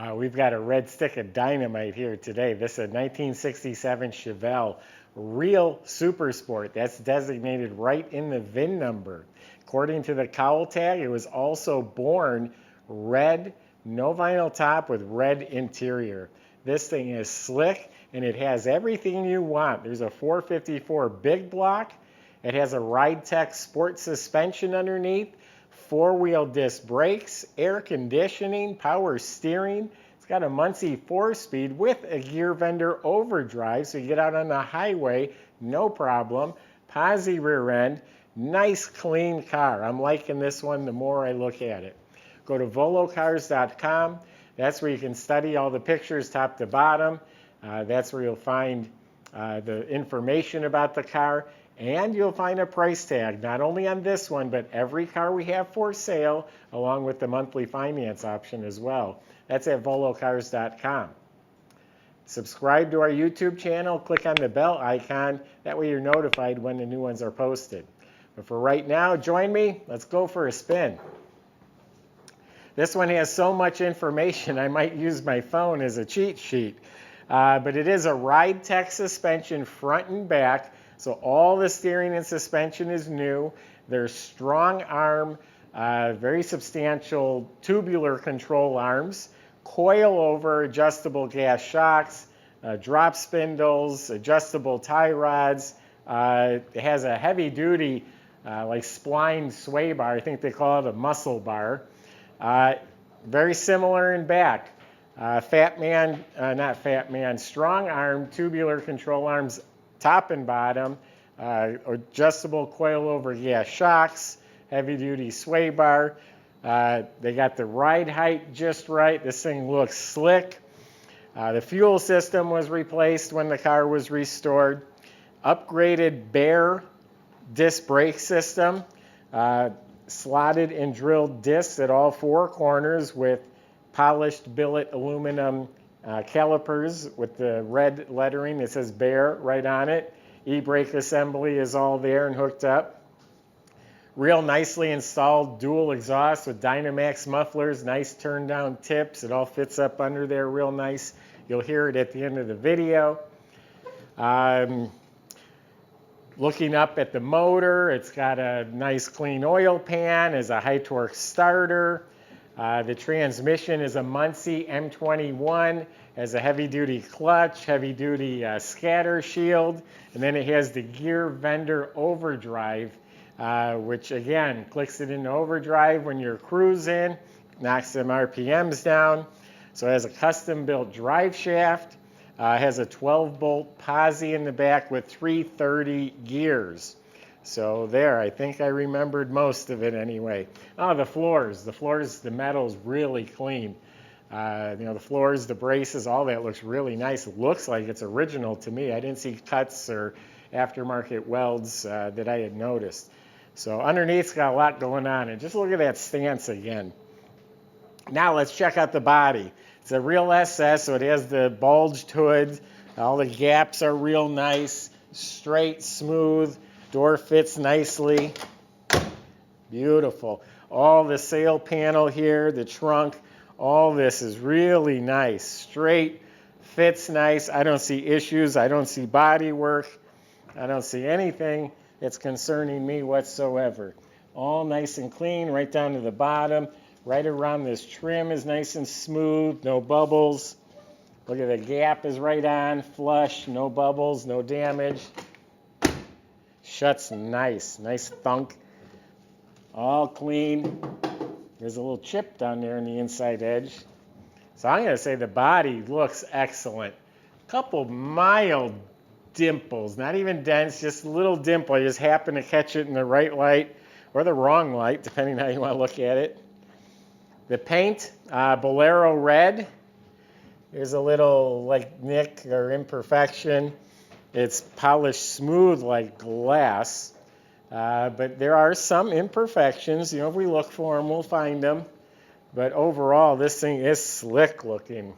Wow, we've got a red stick of dynamite here today. This is a 1967 Chevelle Real Super Sport. That's designated right in the VIN number. According to the cowl tag, it was also born red, no vinyl top with red interior. This thing is slick and it has everything you want. There's a 454 big block. It has a Ride Tech Sport suspension underneath. Four-wheel disc brakes, air conditioning, power steering. It's got a Muncie 4-speed with a gear vendor overdrive, so you get out on the highway, no problem. Posi rear end, nice clean car. I'm liking this one the more I look at it. Go to volocars.com. That's where you can study all the pictures top to bottom. That's where you'll find the information about the car. And you'll find a price tag, not only on this one, but every car we have for sale, along with the monthly finance option as well. That's at volocars.com. Subscribe to our YouTube channel, click on the bell icon. That way you're notified when the new ones are posted. But for right now, join me. Let's go for a spin. This one has so much information, I might use my phone as a cheat sheet. But it is a Ride Tech suspension front and back. So all the steering and suspension is new. There's strong arm, very substantial tubular control arms, coil-over adjustable gas shocks, drop spindles, adjustable tie rods. It has a heavy-duty, like spline sway bar. I think they call it a muscle bar. Very similar in back. Strong arm, tubular control arms, top and bottom, adjustable coil-over gas shocks, heavy-duty sway bar. They got the ride height just right. This thing looks slick. The fuel system was replaced when the car was restored. Upgraded bare disc brake system, slotted and drilled discs at all four corners with polished billet aluminum calipers with the red lettering that says Bear right on it. E-brake assembly is all there and hooked up. Real nicely installed dual exhaust with Dynamax mufflers, nice turn down tips. It all fits up under there real nice. You'll hear it at the end of the video. Looking up at the motor, it's got a nice clean oil pan, is a high torque starter. The transmission is a Muncie M21, has a heavy-duty clutch, heavy-duty scatter shield, and then it has the gear vendor overdrive, which again clicks it into overdrive when you're cruising, knocks some RPMs down. So it has a custom-built drive shaft, has a 12-bolt posi in the back with 330 gears. So there, I think I remembered most of it anyway. Oh, the floors, the metal's really clean. The floors, the braces, all that looks really nice. It looks like it's original to me. I didn't see cuts or aftermarket welds that I had noticed. So underneath's got a lot going on. And just look at that stance again. Now let's check out the body. It's a real SS, so it has the bulged hood. All the gaps are real nice, straight, smooth. Door fits nicely. Beautiful. All the sail panel here, the trunk, all this is really nice. Straight, fits nice. I don't see issues. I don't see body work. I don't see anything that's concerning me whatsoever. All nice and clean right down to the bottom. Right around this trim is nice and smooth, no bubbles. Look at the gap is right on, flush, no bubbles, no damage. Shuts nice thunk. All clean. There's a little chip down there in the inside edge. So I'm going to say the body looks excellent. Couple mild dimples, not even dents, just a little dimple. I just happen to catch it in the right light or the wrong light, depending on how you want to look at it. The paint, Bolero red. There's a little like nick or imperfection. It's polished smooth like glass, but there are some imperfections. If we look for them, we'll find them. But overall, this thing is slick looking.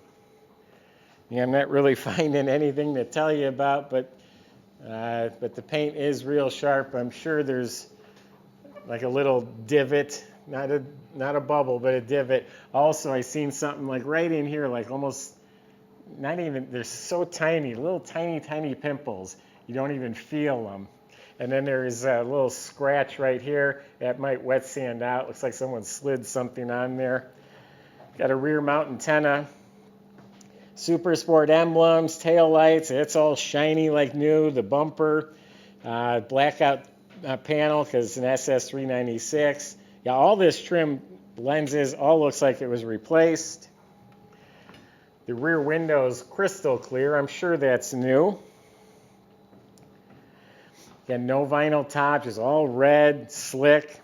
I'm not really finding anything to tell you about, but the paint is real sharp. I'm sure there's like a little divot not a bubble, but a divot. Also, I seen something like right in here, like almost not even, they're so tiny, little tiny pimples. You don't even feel them. And then there's a little scratch right here. That might wet sand out. Looks like someone slid something on there. Got a rear mount antenna. Super Sport emblems, tail lights. It's all shiny like new. The bumper, blackout panel because it's an SS396. Yeah, all this trim, lenses, all looks like it was replaced. The rear window's crystal clear. I'm sure that's new. Again, no vinyl top, just all red, slick.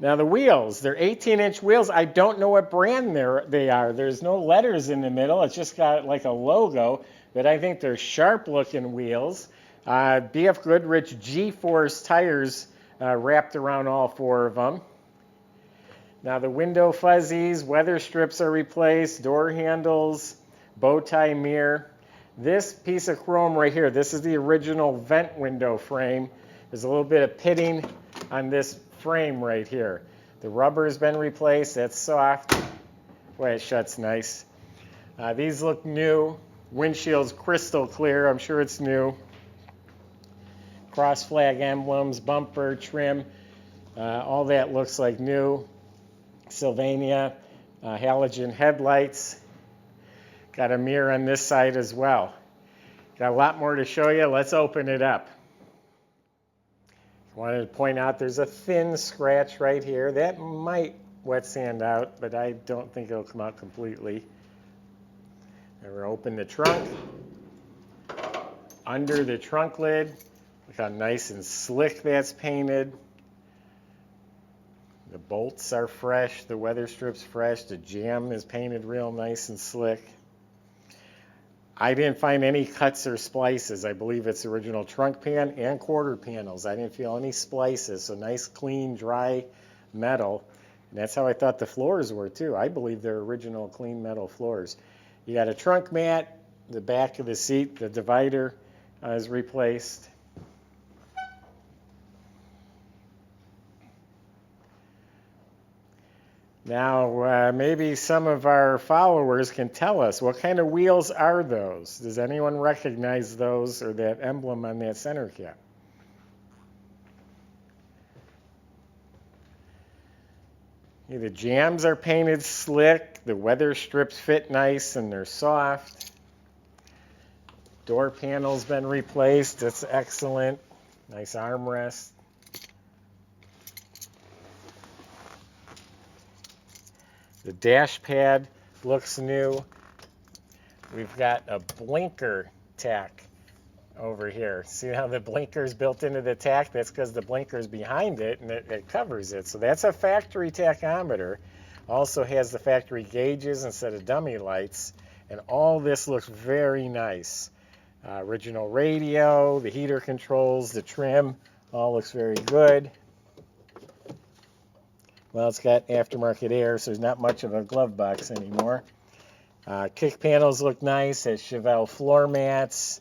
Now the wheels, they're 18-inch wheels. I don't know what brand they are. There's no letters in the middle. It's just got like a logo, but I think they're sharp-looking wheels. BF Goodrich G-Force tires wrapped around all four of them. Now the window fuzzies, weather strips are replaced, door handles, bow tie mirror. This piece of chrome right here, this is the original vent window frame. There's a little bit of pitting on this frame right here. The rubber has been replaced. That's soft. Boy, it shuts nice. These look new. Windshield's crystal clear. I'm sure it's new. Cross flag emblems, bumper, trim. All that looks like new. Sylvania, halogen headlights. Got a mirror on this side as well. Got a lot more to show you. Let's open it up. I wanted to point out there's a thin scratch right here. That might wet sand out, but I don't think it'll come out completely. And we're open the trunk. Under the trunk lid, look how nice and slick that's painted. The bolts are fresh, the weather strip's fresh, the jamb is painted real nice and slick. I didn't find any cuts or splices. I believe it's original trunk pan and quarter panels. I didn't feel any splices, so nice, clean, dry metal. And that's how I thought the floors were too. I believe they're original clean metal floors. You got a trunk mat, the back of the seat, the divider is replaced. Now, maybe some of our followers can tell us, what kind of wheels are those? Does anyone recognize those or that emblem on that center cap? Yeah, the jambs are painted slick. The weather strips fit nice and they're soft. Door panel's been replaced. That's excellent. Nice armrest. The dash pad looks new. We've got a blinker tack over here. See how the blinker's built into the tack? That's because the blinker's behind it and it covers it. So that's a factory tachometer. Also has the factory gauges instead of dummy lights. And all this looks very nice. Original radio, the heater controls, the trim, all looks very good. Well, it's got aftermarket air, so there's not much of a glove box anymore. Kick panels look nice. Has Chevelle floor mats.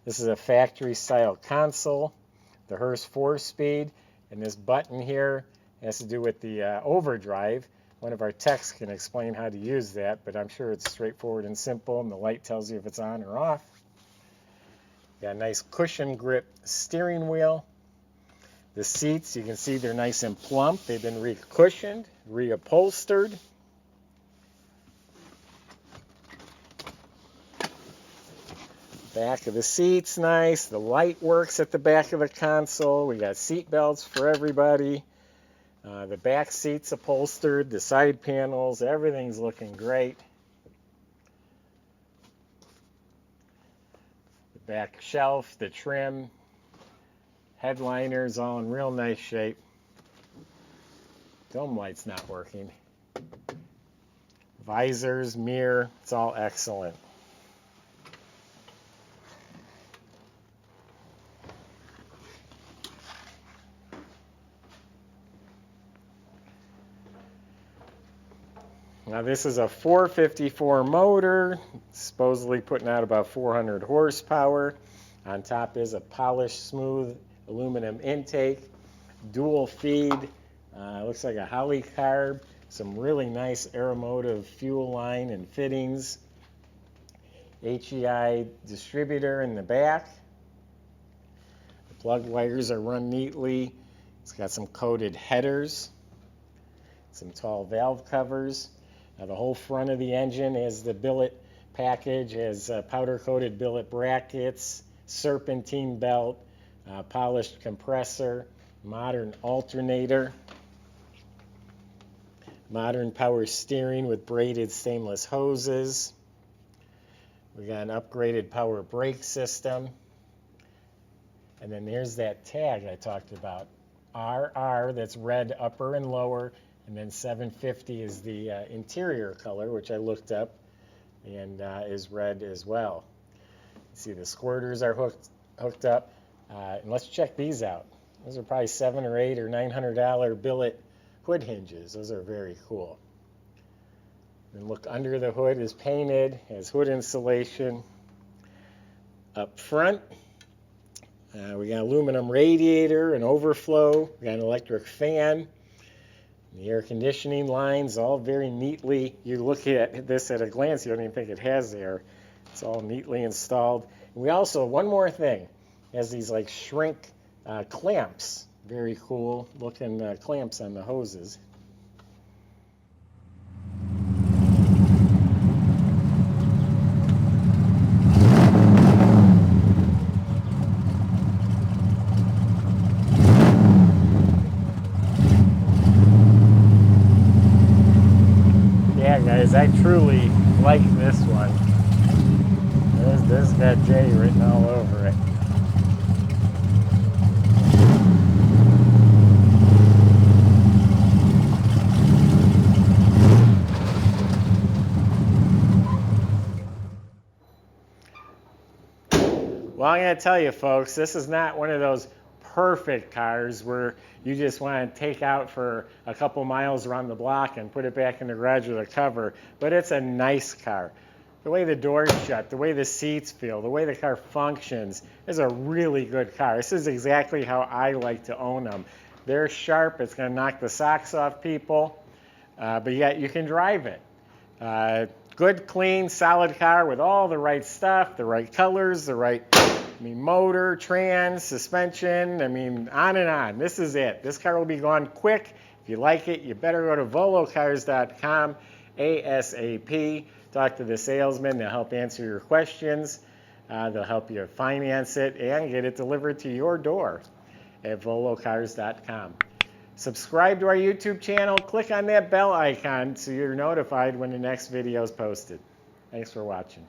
This is a factory-style console. The Hurst 4-speed. And this button here has to do with the overdrive. One of our techs can explain how to use that, but I'm sure it's straightforward and simple, and the light tells you if it's on or off. Got a nice cushion grip steering wheel. The seats, you can see they're nice and plump. They've been re-cushioned, reupholstered. Back of the seat's nice. The light works at the back of the console. We got seat belts for everybody. The back seat's upholstered. The side panels, everything's looking great. The back shelf, the trim. Headliners all in real nice shape. Dome light's not working. Visors, mirror, it's all excellent. Now this is a 454 motor, supposedly putting out about 400 horsepower. On top is a polished, smooth aluminum intake, dual feed Looks like a Holly carb, some really nice Aeromotive fuel line and fittings. HEI distributor in the back. The plug wires are run neatly. It's got some coated headers, some tall valve covers. Now the whole front of the engine has the billet package, has powder-coated billet brackets, serpentine belt, polished compressor, modern alternator, modern power steering with braided stainless hoses. We got an upgraded power brake system. And then there's that tag I talked about. RR, that's red upper and lower. And then 750 is the interior color, which I looked up, and is red as well. See, the squirters are hooked up. And let's check these out. Those are probably $700 or $800 or $900 billet hood hinges. Those are very cool. And look, under the hood is painted, has hood insulation. Up front, we got aluminum radiator and overflow. We got an electric fan. The air conditioning lines all very neatly. You look at this at a glance, you don't even think it has air. It's all neatly installed. And we also, one more thing, has these like shrink clamps. Very cool looking clamps on the hoses. Yeah, guys, I truly like this one. This got J written all over it. Well, I'm going to tell you, folks, this is not one of those perfect cars where you just want to take out for a couple miles around the block and put it back in the garage with a cover, but it's a nice car. The way the doors shut, the way the seats feel, the way the car functions is a really good car. This is exactly how I like to own them. They're sharp. It's going to knock the socks off people, but yet you can drive it. Good, clean, solid car with all the right stuff, the right colors, the right motor, trans, suspension, on and on. This is it. This car will be gone quick. If you like it, you better go to volocars.com ASAP. Talk to the salesman. They'll help answer your questions. They'll help you finance it and get it delivered to your door at volocars.com. Subscribe to our YouTube channel. Click on that bell icon so you're notified when the next video is posted. Thanks for watching.